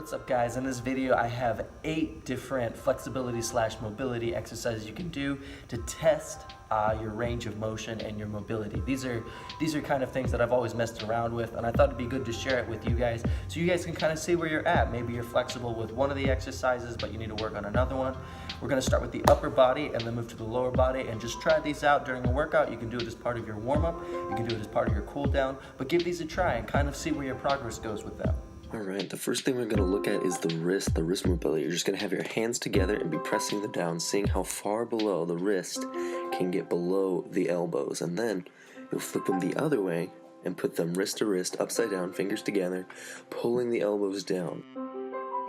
What's up guys? In this video I have 8 different flexibility / mobility exercises you can do to test your range of motion and your mobility. These are kind of things that I've always messed around with, and I thought it'd be good to share it with you guys so you guys can kind of see where you're at. Maybe you're flexible with one of the exercises but you need to work on another one. We're going to start with the upper body and then move to the lower body and just try these out during a workout. You can do it as part of your warm-up, you can do it as part of your cool down, but give these a try and kind of see where your progress goes with them. Alright, the first thing we're going to look at is the wrist mobility. You're just going to have your hands together and be pressing them down, seeing how far below the wrist can get below the elbows. And then you'll flip them the other way and put them wrist to wrist, upside down, fingers together, pulling the elbows down.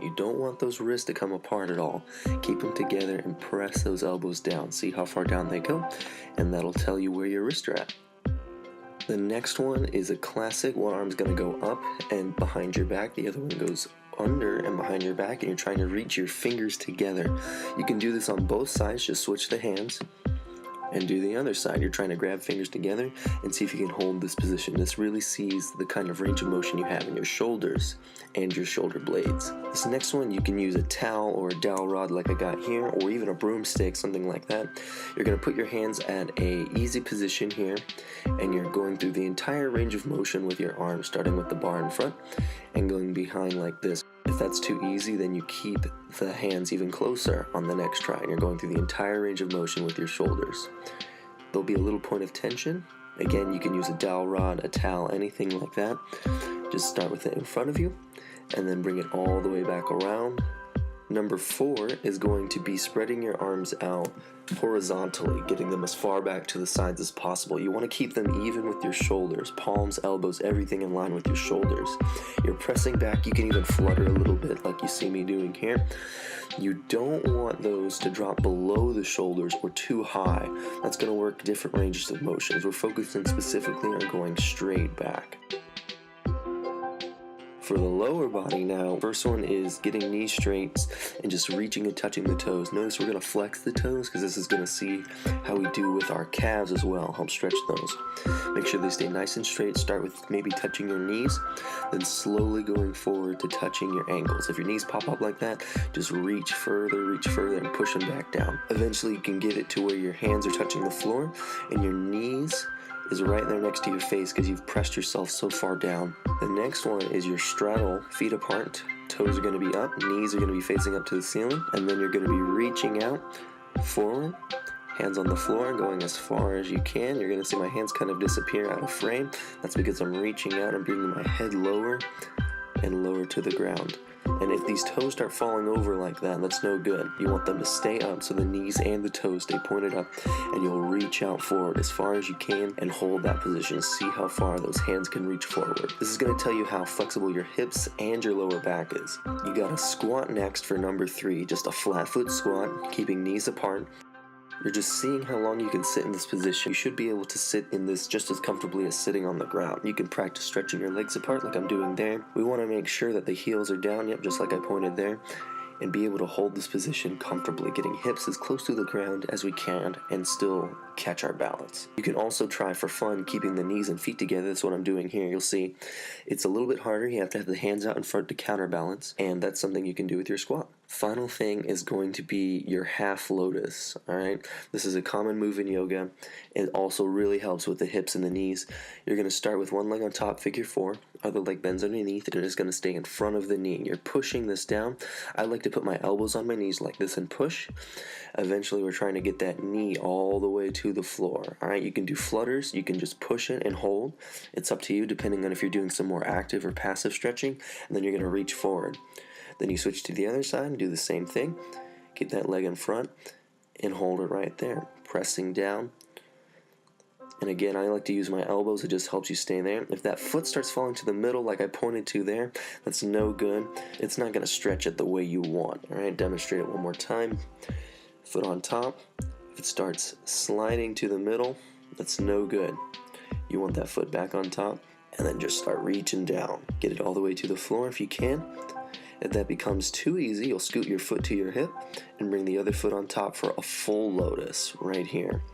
You don't want those wrists to come apart at all. Keep them together and press those elbows down. See how far down they go, and that'll tell you where your wrists are at. The next one is a classic. One arm's going to go up and behind your back, the other one goes under and behind your back, and you're trying to reach your fingers together. You can do this on both sides, just switch the hands and do the other side. You're trying to grab fingers together and see if you can hold this position. This really sees the kind of range of motion you have in your shoulders and your shoulder blades. This next one, you can use a towel or a dowel rod like I got here, or even a broomstick, something like that. You're going to put your hands at a easy position here, and you're going through the entire range of motion with your arms, starting with the bar in front and going behind like this. If that's too easy, then you keep the hands even closer on the next try, and you're going through the entire range of motion with your shoulders. There'll be a little point of tension. Again, you can use a dowel rod, a towel, anything like that. Just start with it in front of you, and then bring it all the way back around. Number 4 is going to be spreading your arms out horizontally, getting them as far back to the sides as possible. You want to keep them even with your shoulders, palms, elbows, everything in line with your shoulders. You're pressing back. You can even flutter a little bit like you see me doing here. You don't want those to drop below the shoulders or too high. That's going to work different ranges of motions. We're focusing specifically on going straight back. For the lower body now, first one is getting knees straight and just reaching and touching the toes. Notice we're going to flex the toes because this is going to see how we do with our calves as well, help stretch those. Make sure they stay nice and straight. Start with maybe touching your knees, then slowly going forward to touching your ankles. If your knees pop up like that, just reach further and push them back down. Eventually you can get it to where your hands are touching the floor and your knees is right there next to your face because you've pressed yourself so far down. The next one is your straddle, feet apart, toes are going to be up, knees are going to be facing up to the ceiling, and then you're going to be reaching out forward, hands on the floor, going as far as you can. You're going to see my hands kind of disappear out of frame. That's because I'm reaching out and bringing my head lower and lower to the ground. And if these toes start falling over like that, that's no good. You want them to stay up so the knees and the toes stay pointed up, and you'll reach out forward as far as you can and hold that position. See how far those hands can reach forward. This is going to tell you how flexible your hips and your lower back is. You got a squat next for number 3, just a flat foot squat, keeping knees apart. You're just seeing how long you can sit in this position. You should be able to sit in this just as comfortably as sitting on the ground. You can practice stretching your legs apart like I'm doing there. We want to make sure that the heels are down, yep, just like I pointed there, and be able to hold this position comfortably, getting hips as close to the ground as we can and still catch our balance. You can also try for fun keeping the knees and feet together. That's what I'm doing here. You'll see it's a little bit harder. You have to have the hands out in front to counterbalance, and that's something you can do with your squat. Final thing is going to be your half lotus. Alright, this is a common move in yoga. It also really helps with the hips and the knees. You're going to start with one leg on top, figure 4, other leg bends underneath, and it is going to stay in front of the knee. You're pushing this down. I like to put my elbows on my knees like this and push. Eventually we're trying to get that knee all the way to the floor. Alright, you can do flutters, you can just push it and hold. It's up to you depending on if you're doing some more active or passive stretching, and then you're going to reach forward. Then you switch to the other side and do the same thing. Keep that leg in front and hold it right there, pressing down. And again, I like to use my elbows. It just helps you stay there. If that foot starts falling to the middle like I pointed to there, that's no good. It's not going to stretch it the way you want. Alright, demonstrate it one more time. Foot on top. If it starts sliding to the middle, that's no good. You want that foot back on top, and then just start reaching down. Get it all the way to the floor if you can. If that becomes too easy, you'll scoot your foot to your hip and bring the other foot on top for a full lotus right here.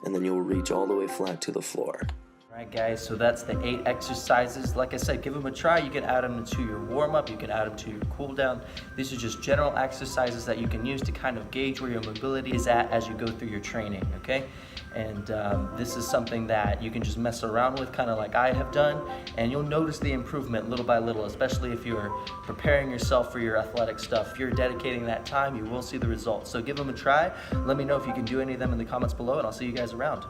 And then you'll reach all the way flat to the floor. Alright guys, so that's the 8 exercises. Like I said, give them a try. You can add them to your warm-up, you can add them to your cool-down. These are just general exercises that you can use to kind of gauge where your mobility is at as you go through your training, okay? And this is something that you can just mess around with, kind of like I have done, and you'll notice the improvement little by little, especially if you're preparing yourself for your athletic stuff. If you're dedicating that time, you will see the results. So give them a try. Let me know if you can do any of them in the comments below, and I'll see you guys around.